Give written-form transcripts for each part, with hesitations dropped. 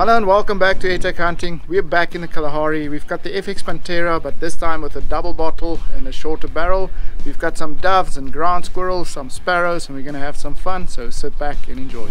Hello and welcome back to AirTac Hunting. We're back in the Kalahari. We've got the FX Panthera, but this time with a double bottle and a shorter barrel. We've got some doves and ground squirrels, some sparrows, and we're going to have some fun, so sit back and enjoy.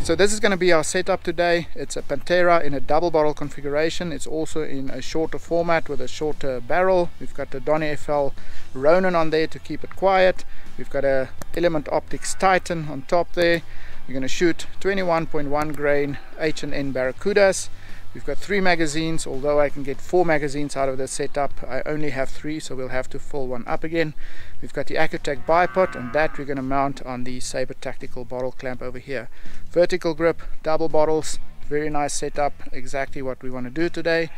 So this is going to be our setup today. It's a Panthera in a double bottle configuration. It's also in a shorter format with a shorter barrel. We've got the DonnyFL Ronin on there to keep it quiet. We've got a Element Optics Titan on top there. We're going to shoot 21.1 grain H&N Barracudas. We've got 3 magazines, although I can get 4 magazines out of this setup. I only have 3, so we'll have to fill one up again. We've got the AirTac bipod, and that we're going to mount on the Sabre Tactical bottle clamp over here. Vertical grip, double bottles, very nice setup, exactly what we want to do today.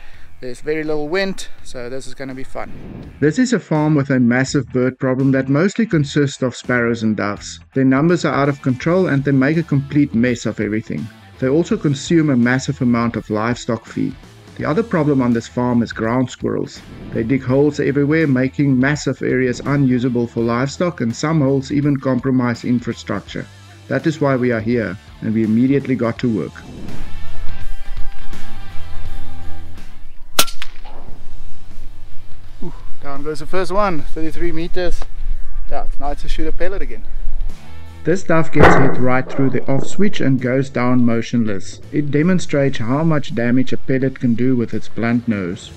There's very little wind, so this is going to be fun. This is a farm with a massive bird problem that mostly consists of sparrows and doves. Their numbers are out of control and they make a complete mess of everything. They also consume a massive amount of livestock feed. The other problem on this farm is ground squirrels. They dig holes everywhere, making massive areas unusable for livestock, and some holes even compromise infrastructure. That is why we are here, and we immediately got to work. Down goes the first one, 33 meters. Yeah, it's nice to shoot a pellet again. This dove gets hit right through the off switch and goes down motionless. It demonstrates how much damage a pellet can do with its blunt nose.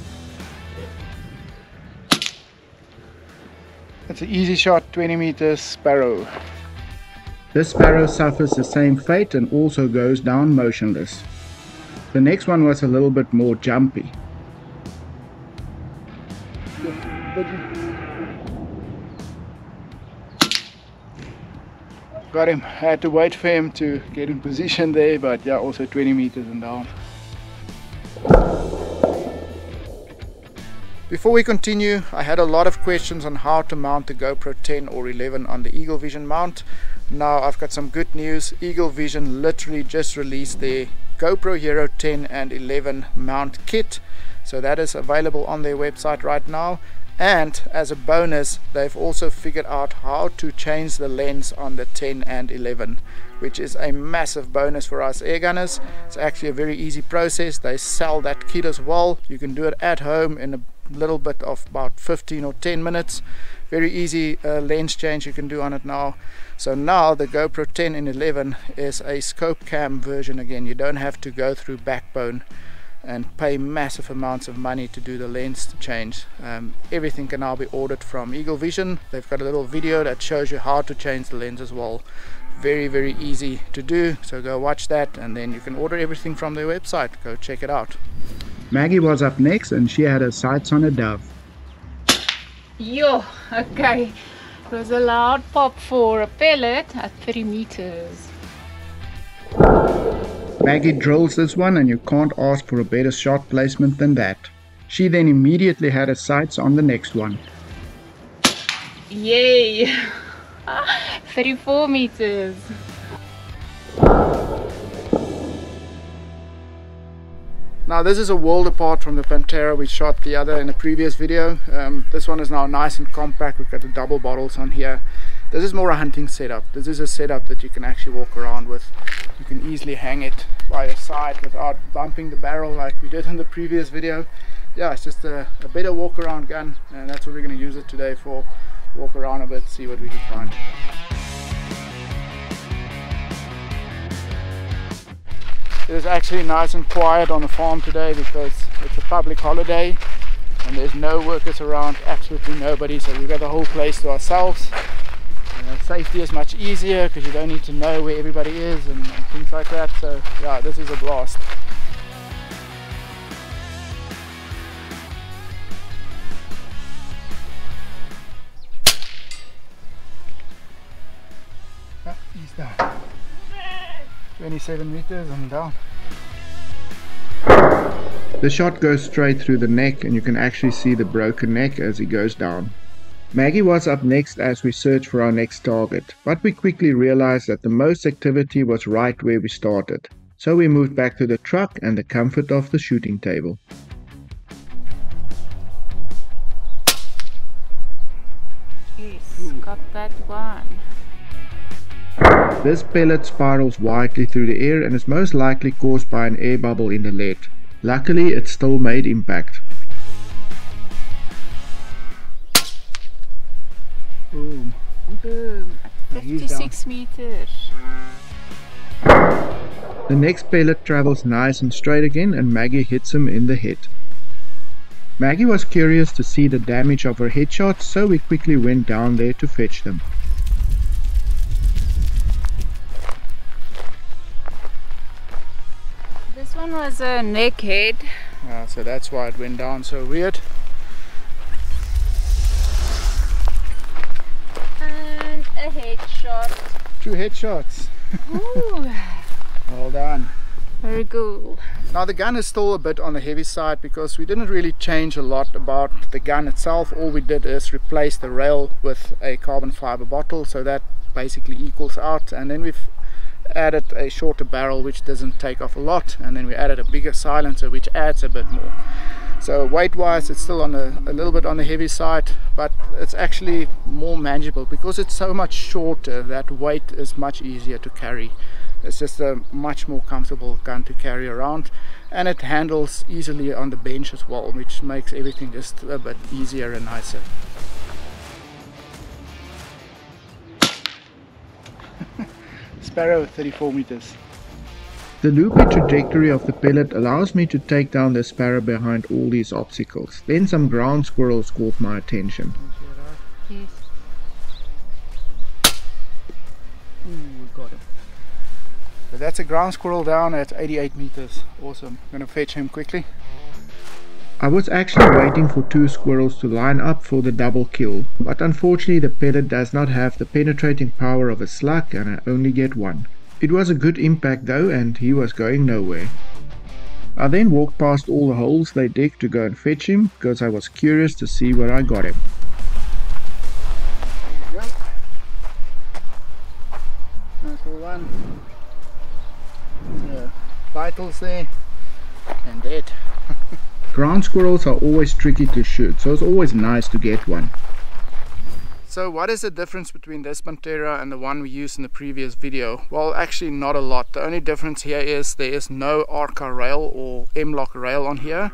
It's an easy shot, 20 meters, sparrow. This sparrow suffers the same fate and also goes down motionless. The next one was a little bit more jumpy. Got him. I had to wait for him to get in position there, but yeah, also 20 meters and down. Before we continue, I had a lot of questions on how to mount the GoPro 10 or 11 on the Eagle Vision mount. Now I've got some good news. Eagle Vision literally just released their GoPro Hero 10 and 11 mount kit, so that is available on their website right now. And as a bonus, they've also figured out how to change the lens on the 10 and 11, which is a massive bonus for us airgunners. It's actually a very easy process. They sell that kit as well. You can do it at home in a little bit of about 15 or 10 minutes. Very easy lens change you can do on it now. So now the GoPro 10 and 11 is a scope cam version again. You don't have to go through Backbone and pay massive amounts of money to do the lens change. Everything can now be ordered from Eagle Vision. They've got a little video that shows you how to change the lens as well. Very easy to do, so go watch that, and then you can order everything from their website. Go check it out. Maggie was up next and she had her sights on a dove. Yo, okay. It was a loud pop for a pellet at 30 meters. Maggie drills this one and you can't ask for a better shot placement than that. She then immediately had her sights on the next one. Yay! 34 meters. Now this is a world apart from the Panthera we shot the other in the previous video. This one is now nice and compact. We've got the double bottles on here. This is more a hunting setup. This is a setup that you can actually walk around with. You can easily hang it by your side without bumping the barrel like we did in the previous video. Yeah, it's just a better walk around gun, and that's what we're going to use it today for. Walk around a bit, see what we can find. It is actually nice and quiet on the farm today because it's a public holiday and there's no workers around, absolutely nobody, so we've got the whole place to ourselves. Safety is much easier because you don't need to know where everybody is and things like that, so yeah, this is a blast. He's down. 27 meters and down. The shot goes straight through the neck and you can actually see the broken neck as he goes down. Maggie was up next as we searched for our next target, but we quickly realized that the most activity was right where we started. So we moved back to the truck and the comfort of the shooting table. Yes, got that one. This pellet spirals widely through the air and is most likely caused by an air bubble in the lead. Luckily, it still made impact. Boom. Boom. At 56 meters. The next pellet travels nice and straight again and Maggie hits him in the head. Maggie was curious to see the damage of her headshots, so we quickly went down there to fetch them. This one was a neck head. So that's why it went down so weird. And a headshot. 2 headshots. Ooh. Well done. Very cool. Now the gun is still a bit on the heavy side because we didn't really change a lot about the gun itself. All we did is replace the rail with a carbon fiber bottle, so that basically equals out. And then we've added a shorter barrel which doesn't take off a lot, and then we added a bigger silencer which adds a bit more. So weight wise it's still on a little bit on the heavy side, but it's actually more manageable because it's so much shorter. That weight is much easier to carry. It's just a much more comfortable gun to carry around, and it handles easily on the bench as well, which makes everything just a bit easier and nicer. Sparrow 34 meters. The loopy trajectory of the pellet allows me to take down the sparrow behind all these obstacles. Then some ground squirrels caught my attention. Yes. Ooh, got him. So that's a ground squirrel down at 88 meters. Awesome. I'm gonna fetch him quickly. I was actually waiting for 2 squirrels to line up for the double kill, but unfortunately the pellet does not have the penetrating power of a slug and I only get 1. It was a good impact though, and he was going nowhere. I then walked past all the holes they dig to go and fetch him because I was curious to see where I got him. There you go. Nice little one. Yeah, vitals there and dead. Ground squirrels are always tricky to shoot, so it's always nice to get one. So what is the difference between this Panthera and the one we used in the previous video? Well, actually not a lot. The only difference here is there is no ARCA rail or M-lock rail on here.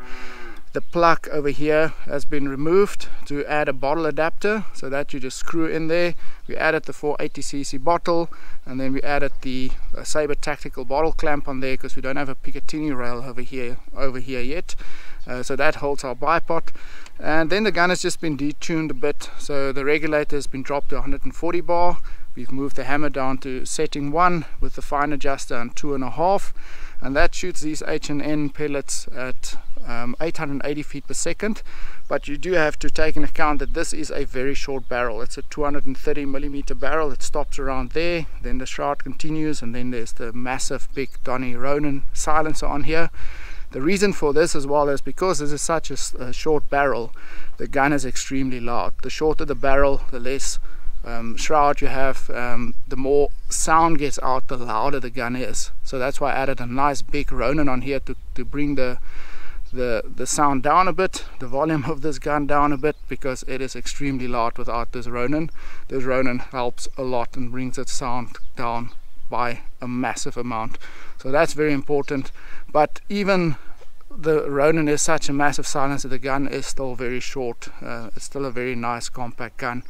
The plug over here has been removed to add a bottle adapter, so that you just screw in there. We added the 480cc bottle, and then we added the Sabre tactical bottle clamp on there because we don't have a Picatinny rail over here yet. So that holds our bipod. And then the gun has just been detuned a bit, so the regulator has been dropped to 140 bar. We've moved the hammer down to setting 1 with the fine adjuster and 2.5, and that shoots these H&N pellets at 880 feet per second. But you do have to take into account that this is a very short barrel. It's a 230mm barrel. It stops around there, then the shroud continues, and then there's the massive big DJI Ronin silencer on here. The reason for this as well is because this is such a short barrel, the gun is extremely loud. The shorter the barrel, the less shroud you have, the more sound gets out, the louder the gun is. So that's why I added a nice big Ronin on here to bring the sound down a bit, the volume of this gun down a bit, because it is extremely loud without this Ronin. This Ronin helps a lot and brings its sound down by a massive amount. So that's very important. But even the Ronin is such a massive silencer, the gun is still very short. It's still a very nice compact gun.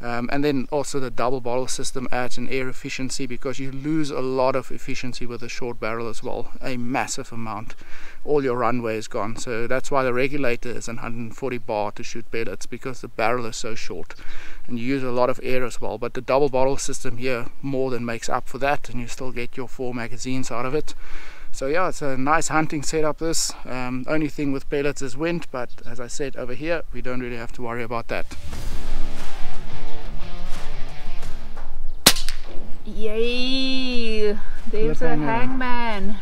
And then also the double bottle system adds an air efficiency, because you lose a lot of efficiency with a short barrel as well, a massive amount. All your runway is gone, so that's why the regulator is 140 bar to shoot pellets, because the barrel is so short and you use a lot of air as well. But the double bottle system here more than makes up for that, and you still get your 4 magazines out of it. So yeah, it's a nice hunting setup this. Only thing with pellets is wind, but as I said, over here we don't really have to worry about that. Yay! There's a hangman.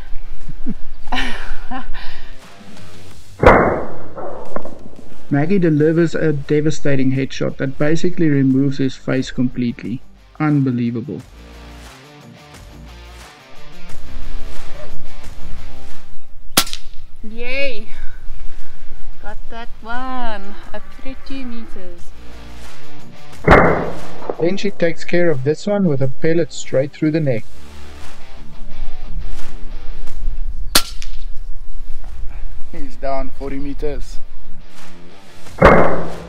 Maggie delivers a devastating headshot that basically removes his face completely. Unbelievable. Yay! Got that one at 32 meters. Then she takes care of this one with a pellet straight through the neck. He's down 40 meters.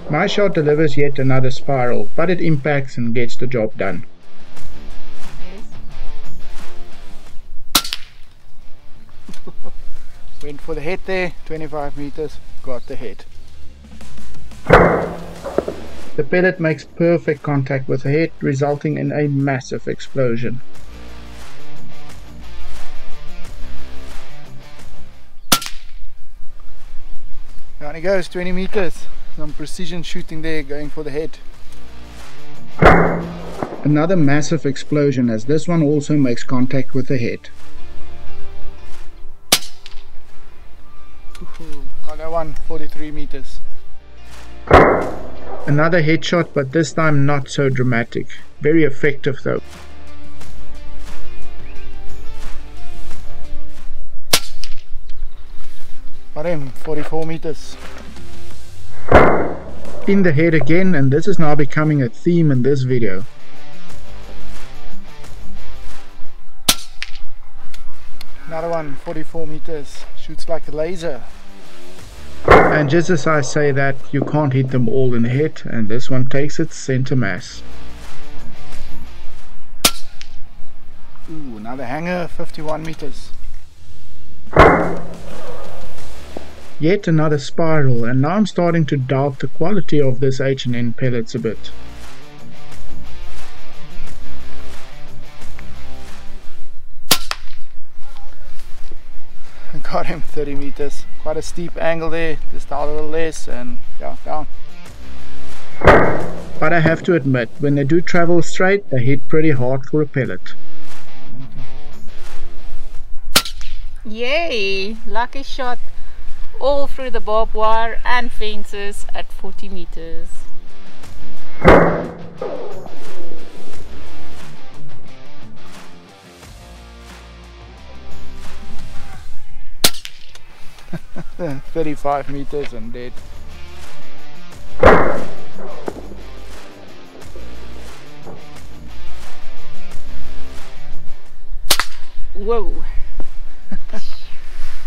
My shot delivers yet another spiral, but it impacts and gets the job done. Went for the head there, 25 meters, got the head. The pellet makes perfect contact with the head, resulting in a massive explosion. Down he goes, 20 meters. Some precision shooting there, going for the head. Another massive explosion, as this one also makes contact with the head. Got that one, 43 meters. Another headshot, but this time not so dramatic. Very effective though. Got him, 44 meters. In the head again, and this is now becoming a theme in this video. Another one, 44 meters. Shoots like a laser. And just as I say that, you can't hit them all in the head, and this one takes its center mass. Ooh, another hanger, 51 meters. Yet another spiral, and now I'm starting to doubt the quality of this H&N pellets a bit. Got him, 30 meters. Quite a steep angle there, just out a little less, and yeah, down. But I have to admit, when they do travel straight, they hit pretty hard for a pellet. Yay! Lucky shot all through the barbed wire and fences at 40 meters. Yeah, 35 meters and dead. Whoa!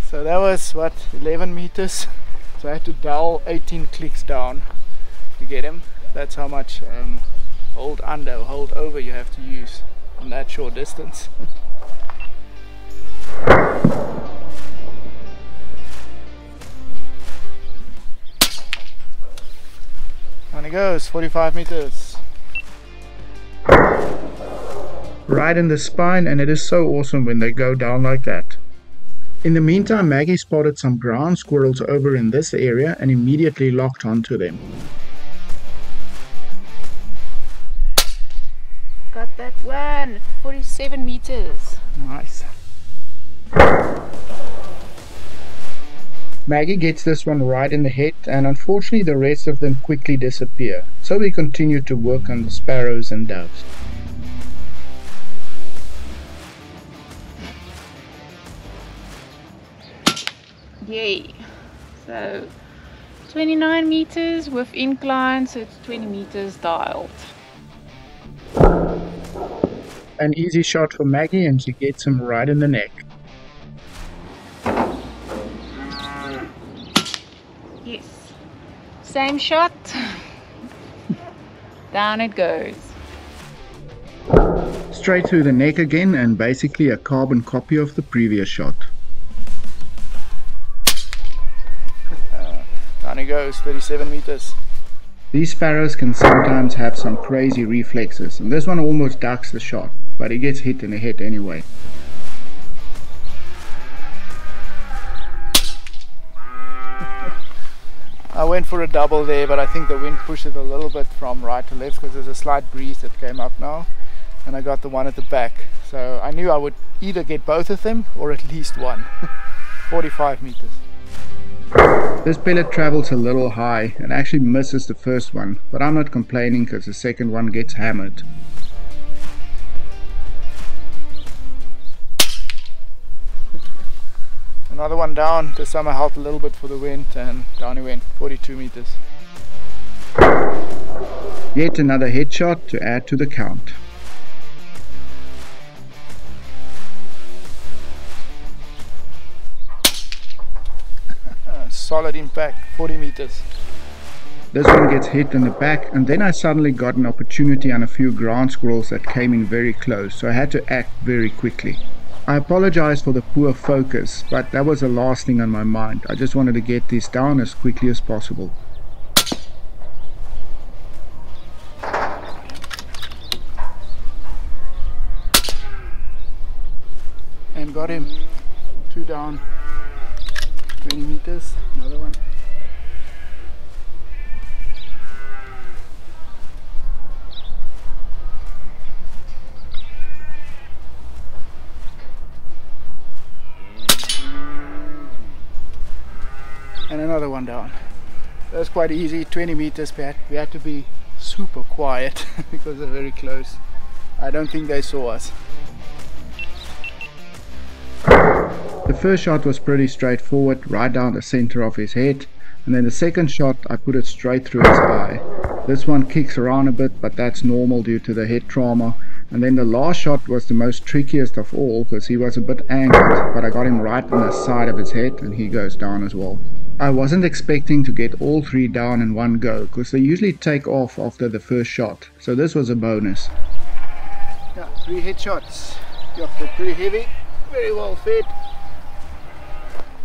So that was what, 11 meters. So I had to dial 18 clicks down to get him. That's how much hold under, hold over you have to use on that short distance. On he goes, 45 meters. Right in the spine, and it is so awesome when they go down like that. In the meantime, Maggie spotted some ground squirrels over in this area and immediately locked onto them. Got that one, 47 meters. Nice. Maggie gets this one right in the head, and unfortunately the rest of them quickly disappear, so we continue to work on the sparrows and doves. Yay! So 29 meters with incline, so it's 20 meters dialed. An easy shot for Maggie, and she gets him right in the neck. Yes. Same shot. Down it goes. Straight through the neck again, and basically a carbon copy of the previous shot. Down he goes, 37 meters. These sparrows can sometimes have some crazy reflexes, and this one almost ducks the shot, but he gets hit in the head anyway. I went for a double there, but I think the wind pushed it a little bit from right to left because there's a slight breeze that came up now, and I got the one at the back. So I knew I would either get both of them or at least one. 45 meters. This pellet travels a little high and actually misses the first one, but I'm not complaining because the second one gets hammered. Another one down. The summer helped a little bit for the wind, and down he went, 42 meters. Yet another headshot to add to the count. Solid impact, 40 meters. This one gets hit in the back, and then I suddenly got an opportunity on a few ground squirrels that came in very close, so I had to act very quickly. I apologize for the poor focus, but that was the last thing on my mind. I just wanted to get this down as quickly as possible. And got him. 2 down. 20 meters. Another one. And another one down. That was quite easy, 20 meters, Pat. We had to be super quiet because they're very close. I don't think they saw us. The first shot was pretty straightforward, right down the center of his head, and then the second shot I put it straight through his eye. This one kicks around a bit, but that's normal due to the head trauma. And then the last shot was the most trickiest of all because he was a bit angled, but I got him right in the side of his head and he goes down as well. I wasn't expecting to get all 3 down in one go because they usually take off after the first shot, so this was a bonus. Yeah, 3 headshots. Yeah, they're pretty heavy, very well fed.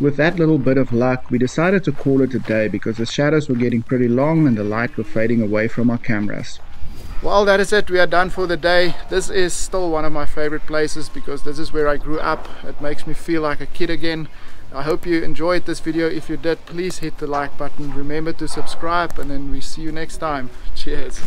With that little bit of luck, we decided to call it a day because the shadows were getting pretty long and the light were fading away from our cameras. Well, that is it. We are done for the day. This is still one of my favorite places because this is where I grew up. It makes me feel like a kid again. I hope you enjoyed this video. If you did, please hit the like button. Remember to subscribe, and then we see you next time. Cheers.